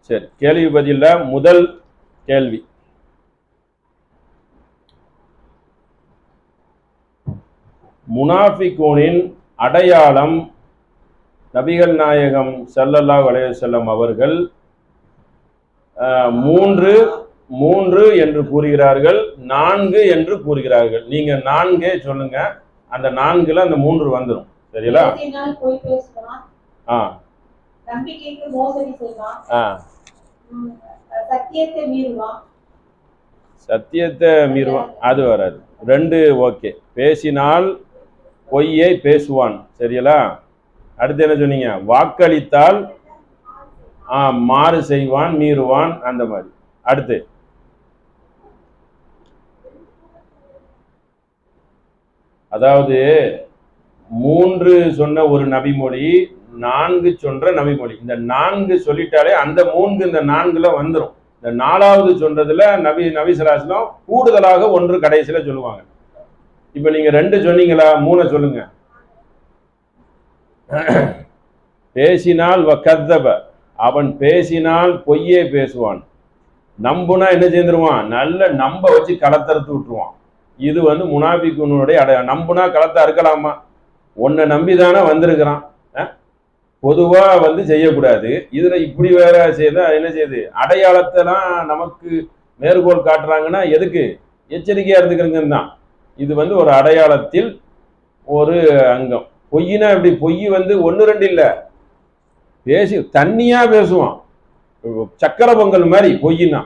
சரி, கேள்வி பதில்ல முதல் கேள்வி. முனாஃபிகூனின் அடையாளம் நபிகள் நாயகம் ஸல்லல்லாஹு அலைஹி வஸல்லம் அவர்கள் மூன்று என்று கூறுகிறார்கள், 4 என்று கூறுகிறார்கள். நீங்க 4 சொல்லுங்க. அந்த 4ல அந்த 3 வந்துடும். சரிங்களா? நம்பிக்கைக்கு மோசடி செய்வான், சத்தியத்தை மீறுவான், அது வராது. 2 ஓகே. பேசினால் பொய்யை பேசுவான். சரிங்களா? அடுத்து என்ன சொன்னீங்க? வாக்களித்தால் மாறு செய்வான், மீறுவான், அந்த மாதிரி. அடுத்து அதாவது 3 சொன்ன ஒரு நபிமொழி, 4 சொல்ற நபிமொழி. இந்த 4 சொல்லிட்டாலே அந்த 3 இந்த 4ல வந்துடும். இந்த 4வது சொல்றதுல நபி ஸல்லல்லாஹு அலைஹி வஸல்லம் கூடுதலாக 1 கடைசியில சொல்லுவாங்க. இப்ப நீங்க 2 சொன்னீங்களா? 3 சொல்லுங்க. பேசினால் வகத்தப, அவன் பேசினால் பொய்யே பேசுவான். நம்புனா என்ன செய்துருவான்? நல்ல நம்ப வச்சு களத்தறுத்து விட்டுருவான். இது முனாஃபிக்குனுடைய அடையாளம். நம்புனா களத்தை அறுக்கலாமா? உன்னை நம்பிதானே வந்திருக்கிறான். பொதுவா செய்யக்கூடாது. இதுல இப்படி வேற செய்தா என்ன செய்யுது? அடையாளத்தெல்லாம் நமக்கு மேற்கோள் காட்டுறாங்கன்னா எதுக்கு? எச்சரிக்கையா இருந்துக்கிறீங்கன்னு தான். இது ஒரு அடையாளத்தில் ஒரு அங்கம். பொய்னா எப்படி? பொய் 1 2 இல்ல, பேசி தண்ணியா பேசுவான். சக்கரை பொங்கல் மாதிரி பொய்னா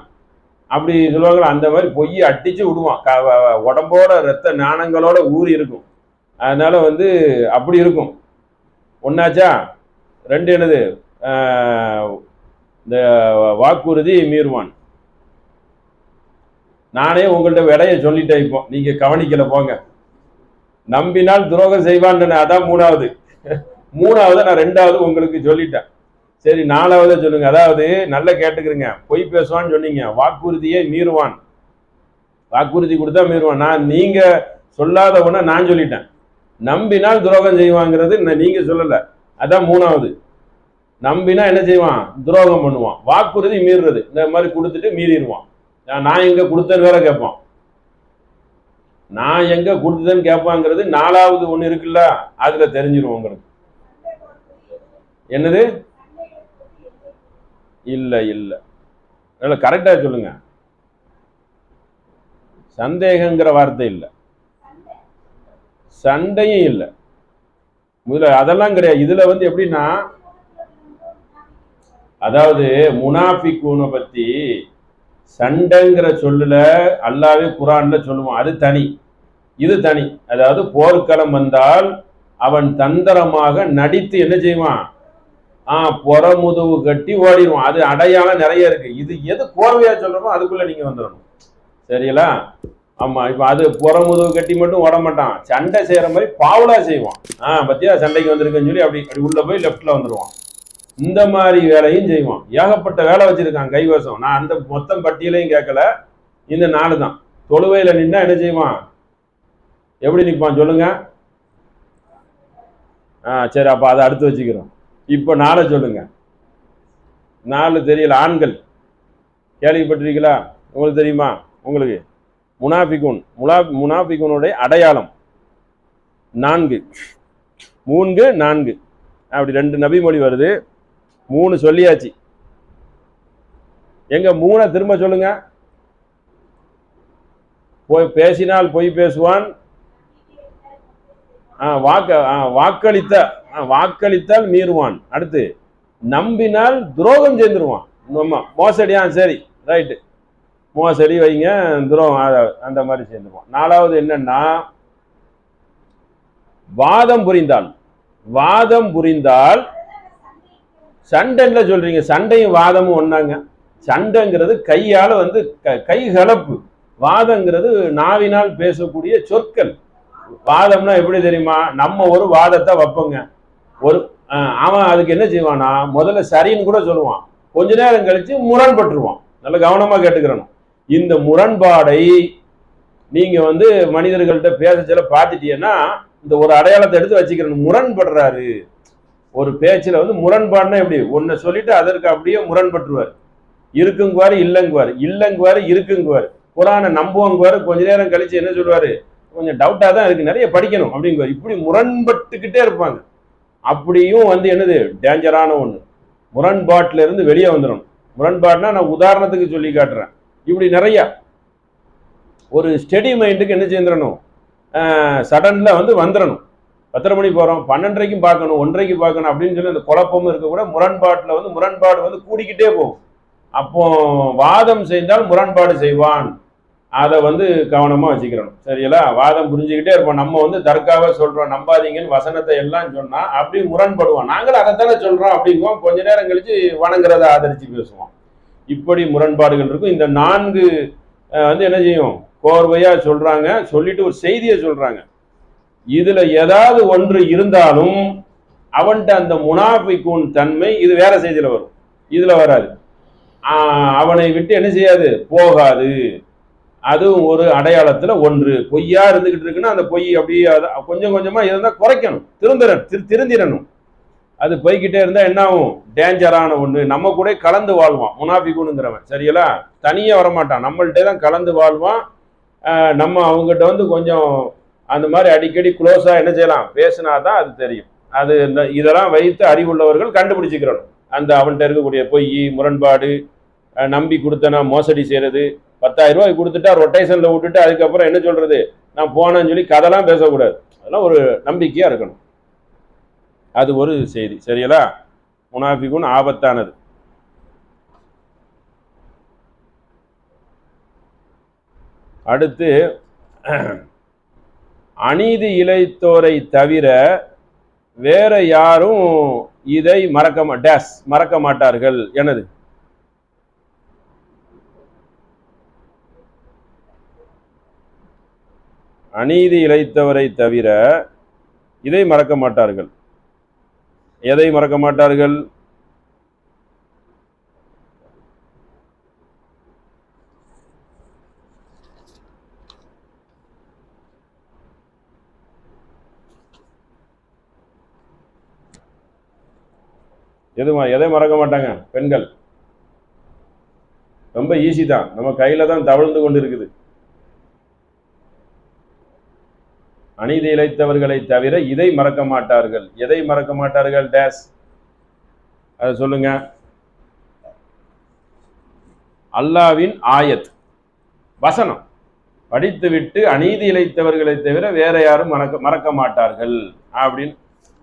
அப்படி சொல்லுவாங்களா? அந்த மாதிரி பொய்யை அடிச்சு விடுவான். உடம்போட ரத்த நாணங்களோட ஊறி இருக்கும். அதனால அப்படி இருக்கும். ஒன்னாச்சா? 2 என்னது? இந்த வாக்குறுதி மீறுவான். நானே உங்கள்கிட்ட விடைய சொல்லிட்டேன். இப்போ நீங்க கவனிக்கல போங்க. நம்பினால் துரோகம் செய்வான். அதான் 3வது. 3வது நான் 2வது உங்களுக்கு சொல்லிட்டேன். சரி, 4வது சொல்லுங்க. அதாவது நல்லா கேட்டுக்கிறீங்க. பொய் பேசுவான்னு சொன்னீங்க, வாக்குறுதியை மீறுவான். வாக்குறுதி கொடுத்தா மீறுவான். நீங்க சொல்லாத ஒண்ண நான் சொல்லிட்டேன். நம்பினால் துரோகம் செய்வாங்கிறது நீங்க சொல்லல. அதான் 3வது. நம்பினா என்ன செய்வான்? துரோகம் பண்ணுவான். வாக்குறுதி மீறுறது, இந்த மாதிரி கொடுத்துட்டு மீறிடுவான். நான் எங்க கொடுத்தேன்னு வேற கேட்பான். நான் எங்க கொடுத்தேன்னு கேட்பாங்கிறது 4வது ஒண்ணு இருக்குல்ல, அதுல தெரிஞ்சிடும் உங்களுக்கு. என்னது? இல்ல இல்ல, கரெக்டா சொல்லுங்க. சந்தேகங்கிற வார்த்தை இல்ல, சண்டையும் இல்லை. முதல்ல அதெல்லாம் கிடையாது. இதுல எப்படின்னா, அதாவது முனாஃபிக்கூனை பத்தி சண்டைங்கிற சொல்லுல அல்லாஹ்வே குர்ஆன்ல சொல்லுவான். அது தனி, இது தனி. அதாவது போர்க்களம் வந்தால் அவன் தந்திரமாக நடித்து என்ன செய்வான்? புறமுதுவு கட்டி ஓடிடுவான். அது அடையாளம் நிறைய இருக்கு. இது எது கோர்வையா சொல்றோமோ அதுக்குள்ள நீங்க வந்துடணும். சரிங்களா? ஆமா. இப்ப அது புறமுதுவு கட்டி மட்டும் ஓட மாட்டான், சண்டை செய்யற மாதிரி பாவலா செய்வான். பத்தியா சண்டைக்கு வந்திருக்குன்னு சொல்லி அப்படி உள்ள போய் லெப்ட்ல வந்துருவான். இந்த மாதிரி வேலையும் செய்வான். ஏகப்பட்ட வேலை வச்சிருக்கான் கைவசம். நான் அந்த மொத்தம் பட்டியலையும் கேட்கல. இந்த 4 தான். தொழுவையில நின்னா என்ன செய்வான்? எப்படி நிற்பான் சொல்லுங்க? சரி, அப்ப அதை அடுத்து வச்சுக்கிறோம். இப்ப 4 சொல்லுங்க. 4 தெரியல. ஆண்கள் கேள்விப்பட்டிருக்கீங்களா? உங்களுக்கு தெரியுமா? உங்களுக்கு முனாஃபிகூனுடைய அடையாளம் 4 3 4 அப்படி 2 நபிமொழி வருது. 3 சொல்லியாச்சு. எங்க 3 திரும்ப சொல்லுங்க. பேசினால் பொய் பேசுவான், வாக்களித்தால் மீறுவான். அடுத்து நம்பினால் துரோகம் செய்துருவான். மோசடியா? சரி, ரைட்டு, மோசடி வைங்க, துரோகம் அந்த மாதிரி சேர்ந்துருவான். 4வது என்னன்னா, வாதம் புரிந்தால் சண்டைல சொல்றீங்க. சண்டையும் வாதமும் ஒண்ணாங்க. சண்டைங்கிறது கையால கை கலப்பு. வாதங்கிறது நாவினால் பேசக்கூடிய சொற்கள். வாதம்னா எப்படி தெரியுமா? நம்ம ஒரு வாதத்தை வைப்போங்க. அவன் அதுக்கு என்ன செய்வானா, முதல்ல சரின்னு கூட சொல்லுவான், கொஞ்ச நேரம் கழிச்சு முரண்பட்டுருவான். நல்ல கவனமா கேட்டுக்கிறணும். இந்த முரண்பாடை நீங்க மனிதர்கள்ட்ட பேச பார்த்துட்டீங்கன்னா இந்த ஒரு அடையாளத்தை எடுத்து வச்சுக்கிறணும். முரண்படுறாரு ஒரு பேச்சுல முரண்பாடுனா எப்படி? ஒன்ன சொல்லிட்டு அதற்கு அப்படியே முரண்பட்டுருவார். இருக்குங்குவாரு இல்லங்குவாரு, இல்லங்குவாரு இருக்குங்குவாரு, குரானை நம்புவங்குவாரு, கொஞ்ச நேரம் கழிச்சு என்ன சொல்லுவாரு, கொஞ்சம் டவுட்டா தான் இருக்கு, நிறைய படிக்கணும் அப்படிங்குவாரு. இப்படி முரண்பட்டுக்கிட்டே இருப்பாங்க. அப்படியும் வந்து என்னது டேஞ்சரான ஒண்ணு. முரண்பாட்டுல இருந்து வெளியே வந்துடணும். முரண்பாடுனா நான் உதாரணத்துக்கு சொல்லி காட்டுறேன். இப்படி நிறைய ஒரு ஸ்டெடி மைண்டுக்கு என்ன செய்யணும், சடன்ல வந்து வந்துடணும். 10:30 மணி போறோம், 12:30க்கும் பார்க்கணும், 1:30க்கு பார்க்கணும் அப்படின்னு சொல்லி அந்த குழப்பமும் இருக்க கூட முரண்பாட்டுல வந்து முரண்பாடு வந்து கூடிக்கிட்டே போகும். அப்போ வாதம் செய்தால் முரண்பாடு செய்வான். அதை வந்து கவனமா வச்சுக்கிறணும். சரிங்களா? வாதம் புரிஞ்சுக்கிட்டே இருப்போம். நம்ம வந்து தர்காவை சொல்றோம், நம்பாதீங்கன்னு வசனத்தை எல்லாம் சொன்னா அப்படி முரண்படுவான். நாங்களும் அதைத்தானே சொல்றோம் அப்படிங்குவோம். கொஞ்ச நேரம் கழிச்சு வணங்குறதை ஆதரிச்சு பேசுவோம். இப்படி முரண்பாடுகள் இருக்கும். இந்த 4 வந்து என்ன செய்யும், கோர்வையா சொல்றாங்க, சொல்லிட்டு ஒரு செய்தியை சொல்றாங்க. இதுல ஏதாவது ஒன்று இருந்தாலும் அவன்கிட்ட அந்த முனாஃபிக்குன் தன்மை இது வேற செய்தியில வரும், இதுல வராது. அவனை விட்டு என்ன செய்யாது, போகாது. அதுவும் ஒரு அடையாளத்துல ஒன்று. பொய்யா இருந்துகிட்டு இருக்குன்னா அந்த பொய் அப்படியே கொஞ்சம் கொஞ்சமா இருந்தா குறைக்கணும், திருந்திரணும். அது போய்கிட்டே இருந்தா என்ன ஆகும், டேஞ்சரான ஒண்ணு. நம்ம கூட கலந்து வாழ்வான் முனாஃபிக்குனுங்கிறவன். சரிங்களா? தனியா வரமாட்டான், நம்மள்கிட்ட தான் கலந்து வாழ்வான். நம்ம அவங்ககிட்ட வந்து கொஞ்சம் அந்த மாதிரி அடிக்கடி க்ளோஸா என்ன செய்யலாம், பேசினாதான் அது தெரியும். அது இதெல்லாம் வைத்து அறிவுள்ளவர்கள் கண்டுபிடிச்சிக்கிறணும். அந்த அவன்கிட்ட இருக்கக்கூடிய பொய், முரண்பாடு, நம்பி கொடுத்தனா மோசடி செய்யறது, 10,000 ரூபாய் கொடுத்துட்டா ரொட்டேஷன்ல விட்டுட்டு அதுக்கப்புறம் என்ன சொல்றது, நான் போனேன்னு சொல்லி கதெல்லாம் பேசக்கூடாது. அதெல்லாம் ஒரு நம்பிக்கையா இருக்கணும். அது ஒரு செய்தி. சரிங்களா? முனாஃபிகுன் ஆபத்தானது. அடுத்து, அநீதி இழைத்தோரை தவிர வேற யாரும் இதை மறக்க மாட்டார்கள். எனது அநீதி இழைத்தவரை தவிர இதை மறக்க மாட்டார்கள். எதை மறக்க மாட்டார்கள்? எதை மறக்க மாட்டாங்க பெண்கள்? ரொம்ப ஈஸி தான், நம்ம கையில தான் தவழ்ந்து கொண்டு இருக்குது. அநீதி இழைத்தவர்களை தவிர இதை மறக்க மாட்டார்கள். எதை மறக்க மாட்டார்கள்? டேஸ், அதை சொல்லுங்க. அல்லாவின் ஆயத் வசனம் படித்துவிட்டு அநீதி இழைத்தவர்களை தவிர வேற யாரும் மறக்க மாட்டார்கள் அப்படின்னு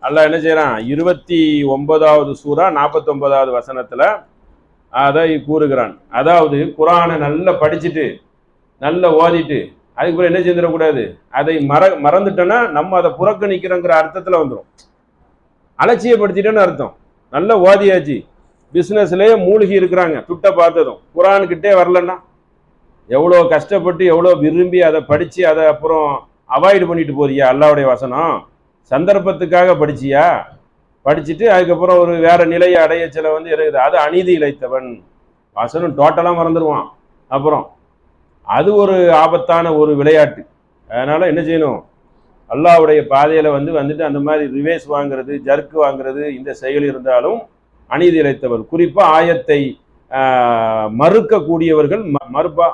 அல்லாஹ் என்ன செய்யறான்? 29வது சூரா 49வது வசனத்துல அதை கூறுகிறான். அதாவது குர்ஆனை நல்லா படிச்சுட்டு நல்லா ஓதிட்டு அதுக்கப்புறம் என்ன செஞ்சிடக்கூடாது, அதை மறந்துட்டோன்னா நம்ம அதை புறக்கணிக்கிறோங்கிற அர்த்தத்துல வந்துடும். அலட்சியப்படுத்திட்டோன்னு அர்த்தம். நல்லா ஓதியாச்சு, பிஸ்னஸ்லேயே மூழ்கி இருக்கிறாங்க, துட்ட பார்த்ததும் குர்ஆன்கிட்டே வரலன்னா எவ்வளோ கஷ்டப்பட்டு எவ்வளோ விரும்பி அதை படித்து அதை அப்புறம் அவாய்டு பண்ணிட்டு போறியா? அல்லாஹ்வுடைய வசனம் சந்தர்ப்பத்துக்காக படிச்சியா? படிச்சுட்டு அதுக்கப்புறம் ஒரு வேற நிலையை அடைய சில வந்து இருக்குது. அது அநீதி இழைத்தவன். வசனம் டோட்டலாக மறந்துடுவான். அப்புறம் அது ஒரு ஆபத்தான ஒரு விளையாட்டு. அதனால என்ன செய்யணும், அல்லாஹ்வுடைய பாதையில வந்துட்டு அந்த மாதிரி ரிவேஸ் வாங்குறது, ஜர்க்கு வாங்குறது, இந்த செயல் இருந்தாலும் அநீதி இழைத்தவர். குறிப்பா ஆயத்தை மறுக்கக்கூடியவர்கள்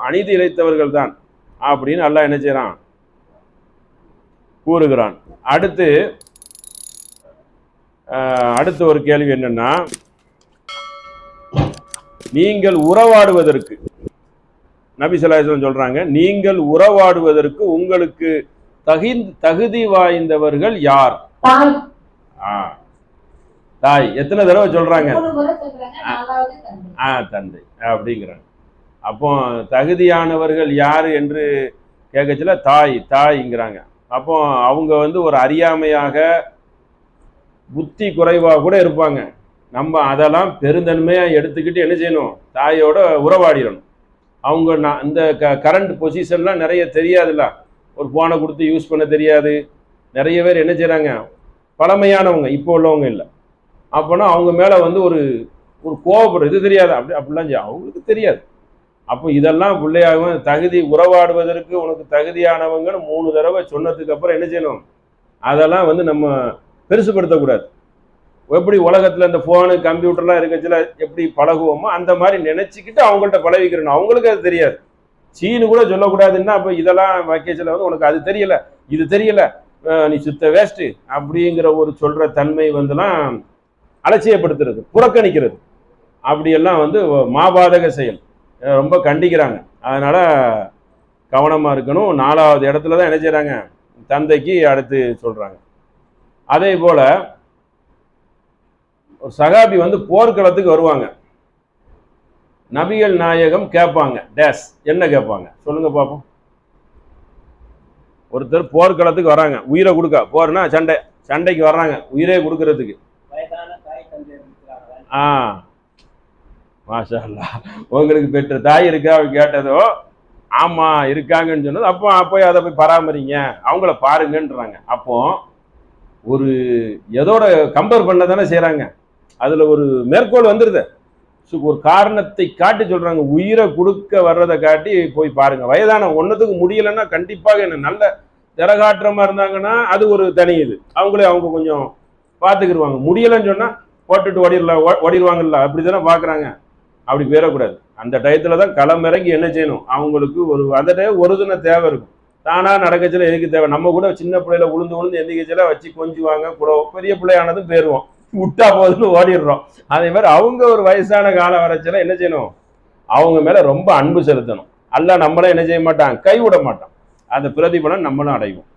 அநீதி இழைத்தவர்கள் தான் அப்படின்னு அல்லாஹ் என்ன செய்யறான், கூறுகிறான். அடுத்து ஒரு கேள்வி என்னன்னா, நீங்கள் உறவாடுவதற்கு நபி ஸல்லல்லாஹு அலைஹி வஸல்லம் சொல்றாங்க, நீங்கள் உறவாடுவதற்கு உங்களுக்கு தகுதி வாய்ந்தவர்கள் யார்? தாய். எத்தனை தடவை சொல்றாங்க? தந்தை அப்படிங்கிறாங்க. அப்போ தகுதியானவர்கள் யாரு என்று கேட்கச்சுல தாய்ங்கிறாங்க. அப்போ அவங்க ஒரு அறியாமையாக புத்தி குறைவாக கூட இருப்பாங்க. நம்ம அதெல்லாம் பெருந்தன்மையா எடுத்துக்கிட்டு என்ன செய்யணும், தாயோட உறவாடிடணும். அவங்க இந்த கரண்ட் பொசிஷன்லாம் நிறைய தெரியாதுல்ல, ஒரு ஃபோனை கொடுத்து யூஸ் பண்ண தெரியாது. நிறைய பேர் என்ன செய்கிறாங்க, பழமையானவங்க, இப்போ உள்ளவங்க இல்லை. அப்போனா அவங்க மேலே ஒரு கோபப்படுறது, இது தெரியாது அப்படிலாம் அவங்களுக்கு தெரியாது. அப்போ இதெல்லாம் பிள்ளையாகவும் உறவாடுவதற்கு உனக்கு தகுதியானவங்கன்னு 3 தடவை சொன்னதுக்கு அப்புறம் என்ன செய்யணும், அதெல்லாம் நம்ம பெருசுப்படுத்தக்கூடாது. எப்படி உலகத்துல இந்த போனு கம்ப்யூட்டர்லாம் இருக்கச்சுல எப்படி பழகுவோமோ அந்த மாதிரி நினைச்சுக்கிட்டு அவங்கள்ட்ட பழகிக்கிறணும். அவங்களுக்கு அது தெரியாது. சீனு கூட சொல்லக்கூடாதுன்னா அப்ப இதெல்லாம் வக்கேஜ்ல வந்து உனக்கு அது தெரியல, இது தெரியல, நீ சுத்த வேஸ்ட் அப்படிங்கிற ஒரு சொல்ற தன்மை வந்துலாம் அலட்சியப்படுத்துறது, புறக்கணிக்கிறது, அப்படியெல்லாம் வந்து மாபாதக செயல். ரொம்ப கண்டிக்கிறாங்க. அதனால கவனமா இருக்கணும். 4வது இடத்துல தான் என்ன செய்றாங்க, தந்தைக்கு அடுத்து சொல்றாங்க. அதே போல ஒரு சகாபி வந்து போர்க்களத்துக்கு வருவாங்க. நபிகள் நாயகம் கேட்பாங்க, டேஸ் என்ன கேட்பாங்க சொல்லுங்க பார்ப்போம். ஒருத்தர் போர்க்களத்துக்கு வராங்க, உயிரை கொடுக்க, போர்னா சண்டை, சண்டைக்கு வர்றாங்க உயிரே கொடுக்கறதுக்கு. மாஷா அல்லாஹ், உங்களுக்கு பெற்ற தாய் இருக்கா கேட்டதோ, ஆமா இருக்காங்கன்னு சொன்னது. அப்போ அதை போய் பராமரிங்க, அவங்கள பாருங்கன்றாங்க. அப்போ ஒரு எதோட கம்பேர் பண்ண தானே செய்யறாங்க, அதுல ஒரு மேற்கோள் வந்துருது, ஒரு காரணத்தை காட்டி சொல்றாங்க. உயிரை கொடுக்க வர்றதை காட்டி போய் பாருங்க. வயதான ஒன்னதுக்கு முடியலைன்னா கண்டிப்பாக என்ன நல்ல திறகாற்றமா இருந்தாங்கன்னா அது ஒரு தனி இது, அவங்களே அவங்க கொஞ்சம் பார்த்துக்கிடுவாங்க. முடியலைன்னு சொன்னா போட்டுட்டு ஓடிடுவாங்கல்ல, அப்படித்தானே பாக்குறாங்க. அப்படி போயிடக்கூடாது. அந்த டயத்துல தான் களம் இறங்கி என்ன செய்யணும், அவங்களுக்கு ஒரு அதே ஒரு தின தேவை இருக்கும். தானா நடக்கச்சில எதுக்கு தேவை, நம்ம கூட சின்ன பிள்ளையில உளுந்து எந்திரிக்கச்சில வச்சு கொஞ்சுவாங்க, பெரிய பிள்ளையானதும் போயிடுவோம், விட்டா போதுன்னு ஓடிடுறோம். அதே மாதிரி அவங்க ஒரு வயசான காலம் வரச்சில என்ன செய்யணும், அவங்க மேல ரொம்ப அன்பு செலுத்தணும். அல்ல நம்மளே என்ன செய்ய மாட்டான், கைவிட மாட்டான். அந்த பிரதிபலன் நம்மளும் அடைவோம்.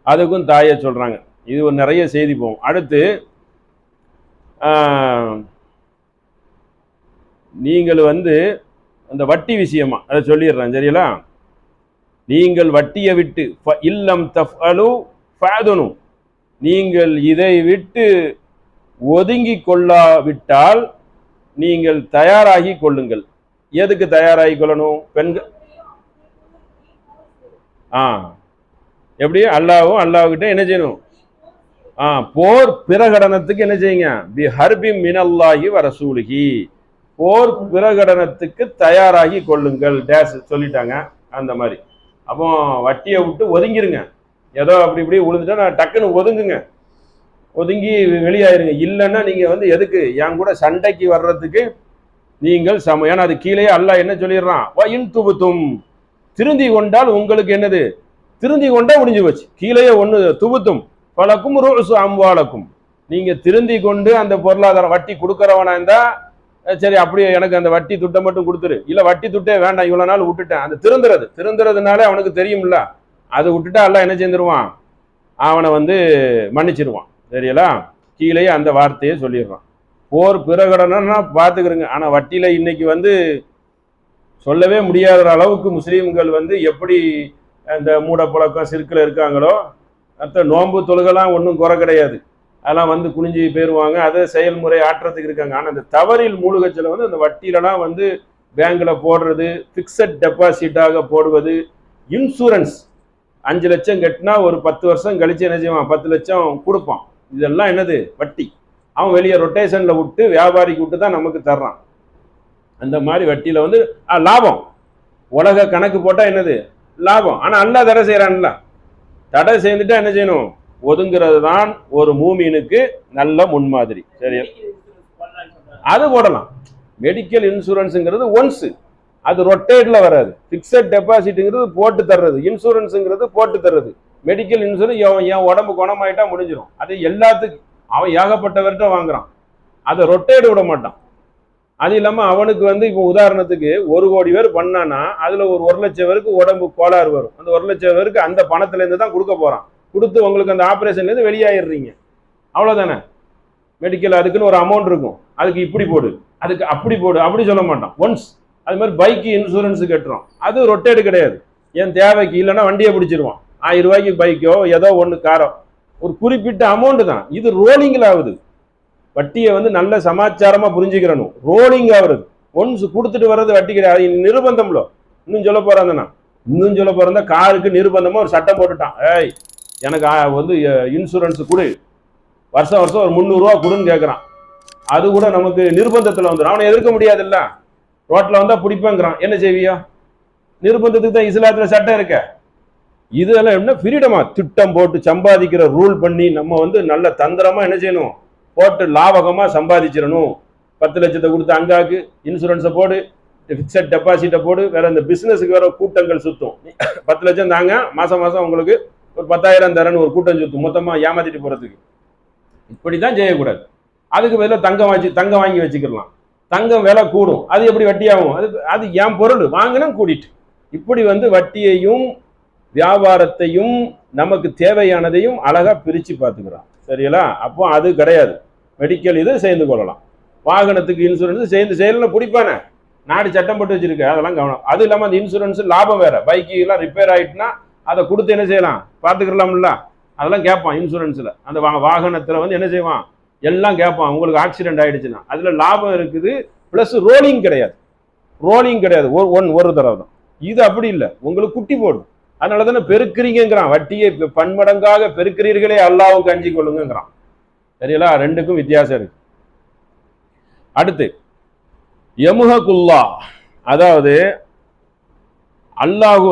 அதுக்கும் தாயை சொல்றாங்க. இது ஒரு நிறைய செய்தி போகும். அடுத்து நீங்கள் வந்து அந்த வட்டி விஷயமா அதை சொல்லிடுறேன், சரிங்களா? நீங்கள் வட்டியை விட்டு இல்லம் தஃஅலு ஃபஅதுனு, நீங்கள் இதை விட்டு ஒதுங்கி கொள்ளாவிட்டால் நீங்கள் தயாராகி கொள்ளுங்கள். எதுக்கு தயாராகி கொள்ளணும்? பெண்கள் எப்படி அல்லாஹ்கிட்ட என்ன செய்யணும்? போர் பிரகடனத்துக்கு என்ன செய்யுங்க, பி ஹர்பி மினல்லாஹி வ ரசூலிஹி, போர் பிரகடனத்துக்கு தயாராகி கொள்ளுங்கள் டேஸ் சொல்லிட்டாங்க. அந்த மாதிரி அப்போ வட்டியை விட்டு ஒதுங்கிருங்க. ஏதோ அப்படி இப்படி விழுந்துட்டா நான் டக்குன்னு ஒதுங்குங்க, ஒதுங்கி வெளியாயிருங்க. இல்லைன்னா நீங்க வந்து எதுக்கு என் கூட சண்டைக்கு வர்றதுக்கு நீங்கள் ஏன்னா அது கீழே அல்லாஹ் என்ன சொல்லிடுறான், வயின் துபுத்தும், திருந்தி கொண்டால் உங்களுக்கு என்னது, திருந்தி கொண்டா முடிஞ்சு போச்சு. கீழே ஒன்று துபுத்தும் பலக்கும் ரூசு அம்வாலக்கும், நீங்க திருந்தி கொண்டு அந்த பொருளாதாரம் வட்டி கொடுக்கறவனா இருந்தா சரி, அப்படியே எனக்கு அந்த வட்டி துட்டை மட்டும் கொடுத்துரு, இல்ல வட்டி துட்டே வேண்டாம் இவ்வளவு நாள் விட்டுட்டேன், அந்த திருந்துறதுனால அவனுக்கு தெரியும்ல, அதை விட்டுட்டா எல்லாம் என்ன செஞ்சிருவான், அவனை வந்து மன்னிச்சிருவான். சரிங்களா? கீழே அந்த வார்த்தையை சொல்லிடுறான். போர் பிரகடனம்னா பார்த்துக்கிறங்க. ஆனா வட்டியில இன்னைக்கு வந்து சொல்லவே முடியாத அளவுக்கு முஸ்லீம்கள் வந்து எப்படி அந்த மூடப்பழக்கம் சிறுக்கில் இருக்காங்களோ, மற்ற நோன்பு தொழுகெல்லாம் ஒன்றும் குறை கிடையாது, அதெல்லாம் வந்து குனிஞ்சி போயிடுவாங்க, அதை செயல்முறை ஆற்றத்துக்கு இருக்காங்க. ஆனால் அந்த தவறில் மூழ்கச்சில் வந்து அந்த வட்டியிலலாம் வந்து பேங்க்ல போடுறது, பிக்சட் டெபாசிட்டாக போடுவது, இன்சூரன்ஸ் 5 லட்சம் கட்டினா ஒரு 10 வருஷம் கழிச்சு என்ன செய்வான், 10 லட்சம் கொடுப்பான். இதெல்லாம் என்னது, வட்டி. அவன் வெளியே ரொட்டேஷன்ல விட்டு வியாபாரிக்கு விட்டு தான் நமக்கு தர்றான். அந்த மாதிரி வட்டியில வந்து லாபம், உலக கணக்கு போட்டா என்னது லாபம். ஆனா அல்லாஹ் தடை செய்யறான்ல, தடை செய்துட்டா என்ன செய்யணும், ஒதுங்கிறது தான் ஒரு மூமினுக்கு நல்ல முன்மாதிரி. சரி, அது போடலாம். மெடிக்கல் இன்சூரன்ஸுங்கிறது ஒன்ஸ், அது ரொட்டேட்ல வராது. பிக்சட் டெபாசிட்ங்கிறது போட்டு தர்றது, இன்சூரன்ஸுங்கிறது போட்டு தர்றது. மெடிக்கல் இன்சூரன்ஸ் என் உடம்பு குணமாயிட்டா முடிஞ்சிடும். அது எல்லாத்துக்கும் அவன் ஏகப்பட்டவர்கிட்ட வாங்குறான், அதை ரொட்டேட் விட மாட்டான். அது இல்லாம அவனுக்கு வந்து இப்போ உதாரணத்துக்கு 1 கோடி பேர் பண்ணானா அதுல ஒரு 1 லட்சம் பேருக்கு உடம்பு கோளாறு வரும். அந்த 1 லட்சம் பேருக்கு அந்த பணத்துல இருந்து தான் கொடுக்க போறான். கொடுத்து உங்களுக்கு அந்த ஆபரேஷன்ல இருந்து வெளியாயிடுறீங்க, அவ்வளவுதானே. மெடிக்கல் அதுக்குன்னு ஒரு அமௌண்ட் இருக்கும், அதுக்கு இப்படி போடு, அதுக்கு அப்படி போடு, அப்படி சொல்ல மாட்டான். ஒன்ஸ். அது மாதிரி பைக்கு இன்சூரன்ஸ் கட்டுறோம், அது ரொட்டேடு கிடையாது. என் தேவைக்கு இல்லைன்னா வண்டியை பிடிச்சிருவான். 1000 ரூபாய்க்கு பைக்கோ ஏதோ ஒன்று காரோ, ஒரு குறிப்பிட்ட அமௌண்ட் தான். இது ரோலிங்கில் ஆகுது. வட்டியை வந்து நல்ல சமாச்சாரமா புரிஞ்சுக்கிறணும். ரோலிங் ஆகுறது, ஒன்ஸ் கொடுத்துட்டு வர்றது வட்டி கிடையாது. நிர்பந்தம்ல இன்னும் சொல்ல போறாங்கன்னா, இன்னும் சொல்ல போறா காருக்கு நிர்பந்தமா ஒரு சட்டம் போட்டுட்டான், ஏய் எனக்கு வந்து இன்சூரன்ஸ் கொடு, வருஷம் வருஷம் ஒரு 300 ரூபா கொடுன்னு கேட்கறான். அது கூட நமக்கு நிர்பந்தத்துல வந்துடும். அவனை எதிர்க்க முடியாதுல்ல, ரோட்ல வந்தா பிடிப்பேங்கிறான், என்ன செய்வியா? நிர்பந்தத்துக்கு தான் இஸ்லாத்துல சட்டம் இருக்க. இதெல்லாம் என்ன ஃப்ரீடமா, திட்டம் போட்டு சம்பாதிக்கிற ரூல் பண்ணி நம்ம வந்து நல்ல தந்திரமா என்ன செய்யணும், போட்டு லாபகமா சம்பாதிச்சிடணும். 10 லட்சத்தை கொடுத்து அங்காக்கு இன்சூரன்ஸை போடு, ஃபிக்ஸட் டெபாசிட்டை போடு, வேற இந்த பிசினஸுக்கு வேற கூட்டங்கள் சுத்தும். 10 லட்சம் தாங்க, மாசம் மாசம் உங்களுக்கு ஒரு 10,000 தரேன்னு ஒரு கூட்டம் சுத்தும், மொத்தமா ஏமாத்திட்டு போறதுக்கு. இப்படிதான் செய்யக்கூடாது. அதுக்கு பதிலாக தங்கம் வாங்கி வச்சுக்கலாம். தங்கம் விலை கூடும், அது எப்படி வட்டியாகும்? அது என் பொருள் வாங்கினும் கூடிட்டு. இப்படி வட்டியையும் வியாபாரத்தையும் நமக்கு தேவையானதையும் அழகா பிரிச்சு பார்த்துக்கிறோம். சரிங்களா? அப்போ அது கிடையாது. மெடிக்கல் இது சேர்ந்து கொள்ளலாம், வாகனத்துக்கு இன்சூரன்ஸ் சேர்ந்து செய்யலாம். பிடிப்பானே, நாடு சட்டம் போட்டு வச்சிருக்கு, அதெல்லாம் கவனம். அது இல்லாமல் அந்த இன்சூரன்ஸ் லாபம் வேற. பைக்கு எல்லாம் ரிப்பேர் ஆயிட்டுனா அதை கொடுத்து என்ன செய்யலாம், பார்த்துக்கலாம்ல. அதெல்லாம் கேட்பான் இன்சூரன்ஸ்ல. அந்த வாகனத்துல என்ன செய்வான், எல்லாம் கேட்பான். உங்களுக்கு ஆக்சிடென்ட் ஆயிடுச்சுன்னா அதுல லாபம் இருக்குது, பிளஸ் ரோலிங் கிடையாது. ஒரு தடவை தான். இது அப்படி இல்லை, உங்களுக்கு குட்டி போடும். அதனால தானே பெருக்கிறீங்கிறான். வட்டியை பன்மடங்காக பெருக்கிறீர்களே, அல்லாஹ்வுக்கு அஞ்சி கொள்ளுங்கிறான். சரிங்களா? ரெண்டுக்கும் வித்தியாசம் இருக்கு. அடுத்து யமுஹகுல்லா, அதாவது அல்லாஹ்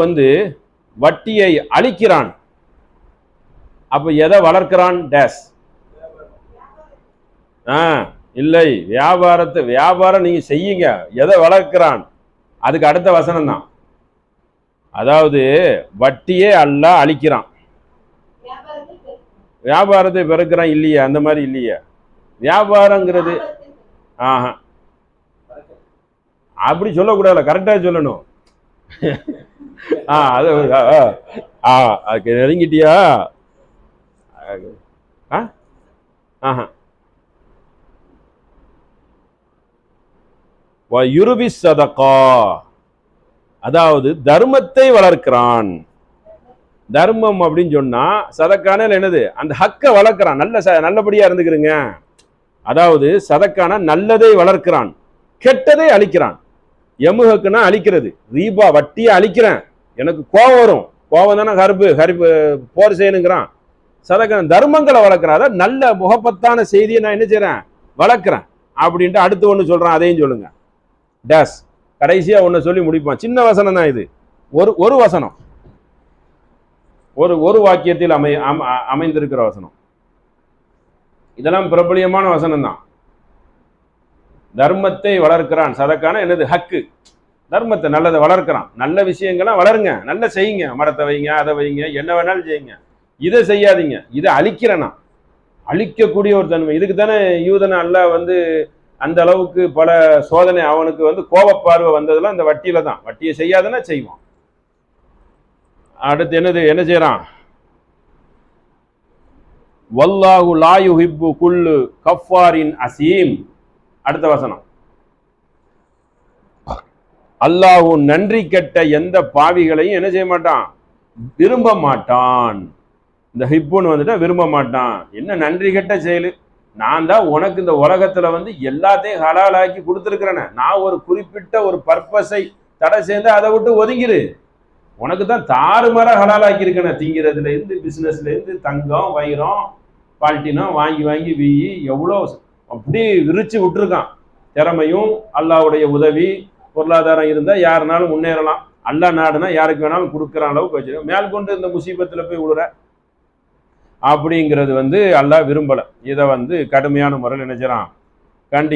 வட்டியை அழிக்கிறான். அப்ப எதை வளர்க்கிறான்? டேஸ் இல்லை, வியாபாரம் நீங்க செய்யுங்க. எதை வளர்க்கிறான்? அதுக்கு அடுத்த வசனம் தான். அதாவது வட்டியே அல்லாஹ் அழிக்கிறான், வியாபாரத்தை பெருக்கிறான். இல்லையா? அந்த மாதிரி இல்லையா? வியாபாரங்கிறது அப்படி சொல்லக்கூடாது, கரெக்டா சொல்லணும். அதுக்கு நெருங்கிட்டியா? யுருபி சதகா, அதாவது தர்மத்தை வளர்க்கிறான். தர்மம் அப்படின்னு சொன்னா சதக்கான என்னது? அந்த ஹக்க வளர்க்கிறான். நல்லபடியா இருந்துக்கிறீங்க. அதாவது சதக்கான நல்லதை வளர்க்கிறான், கெட்டதை அழிக்கிறான். எமுகக்குன்னா அழிக்கிறது. ரீபா, வட்டியை அழிக்கிறேன், எனக்கு கோபம் வரும், கோபம் தானே கருப்பு போர் செய்யணுங்கிறான். சதக்கான தர்மங்களை வளர்க்கிறான். அதாவது நல்ல முகப்பத்தான செய்தியை நான் என்ன செய்யறேன், வளர்க்கிறேன் அப்படின்ட்டு அடுத்து ஒன்று சொல்றான். அதையும் சொல்லுங்க. டேஸ் கடைசியா ஒன்னு சொல்லி முடிப்பான். சின்ன வசனம் தான் இது, ஒரு வசனம், ஒரு வாக்கியத்தில் அமைந்திருக்கிற வசனம். இதெல்லாம் பிரபலியமான வசனம் தான். தர்மத்தை வளர்க்கிறான். சதக்கான என்னது? ஹக்கு. தர்மத்தை நல்லதை வளர்க்கிறான். நல்ல விஷயங்கள்லாம் வளருங்க, நல்ல செய்யுங்க, மரத்தை வைங்க, அதை வைங்க, என்ன வேணாலும் செய்யுங்க. இதை செய்யாதீங்க, இதை அழிக்கிறேன்னா. அழிக்கக்கூடிய ஒரு தன்மை. இதுக்கு தானே யூதனை அல்லாஹ் அந்த அளவுக்கு பல சோதனை, அவனுக்கு கோபப்பார்வை வந்ததெல்லாம் இந்த வட்டியில தான். வட்டியை செய்யாதுன்னா செய்வான். அடுத்து என்ன செய்யறான்? வல்லாஹு லா யுஹிப்பு குல்லு கஃபாரின் அசீம். அடுத்த வசனம், அல்லாஹ் நன்றி கெட்ட எந்த பாவிகளையும் என்ன செய்ய மாட்டான், விரும்ப மாட்டான். இந்த ஹிப்புன்னு விரும்ப மாட்டான். என்ன நன்றி கெட்ட செயலு? நான் தான் உனக்கு இந்த உலகத்துல எல்லாத்தையும் ஹலாலாக்கி கொடுத்துருக்கிறேன். நான் ஒரு குறிப்பிட்ட ஒரு பர்பஸை தடை சேர்ந்து அதை விட்டு ஒதுங்கிரு. உனக்கு தான் தாறுமாறா ஹலாலாக்கி இருக்கேன். திங்கிறதுல இருந்து, பிசினஸ்ல இருந்து, தங்கம் வைரம் பால்ட்டினம் வாங்கி வீயி எவ்வளோ அப்படி விரிச்சு விட்டுருக்கான். திறமையும் அல்லாஹ்வுடைய உதவி பொருளாதாரம் இருந்தா யாருனாலும் முன்னேறலாம். அல்லாஹ் நாடுனா யாருக்கு வேணாலும் கொடுக்குற அளவுக்கு வச்சிருக்கோம். மேல் கொண்டு இந்த முசீபத்துல போய் விழுற அப்படிங்கிறது அல்லாஹ் விரும்பல. இதை கடுமையான முறையில் நினைச்சான், கண்டி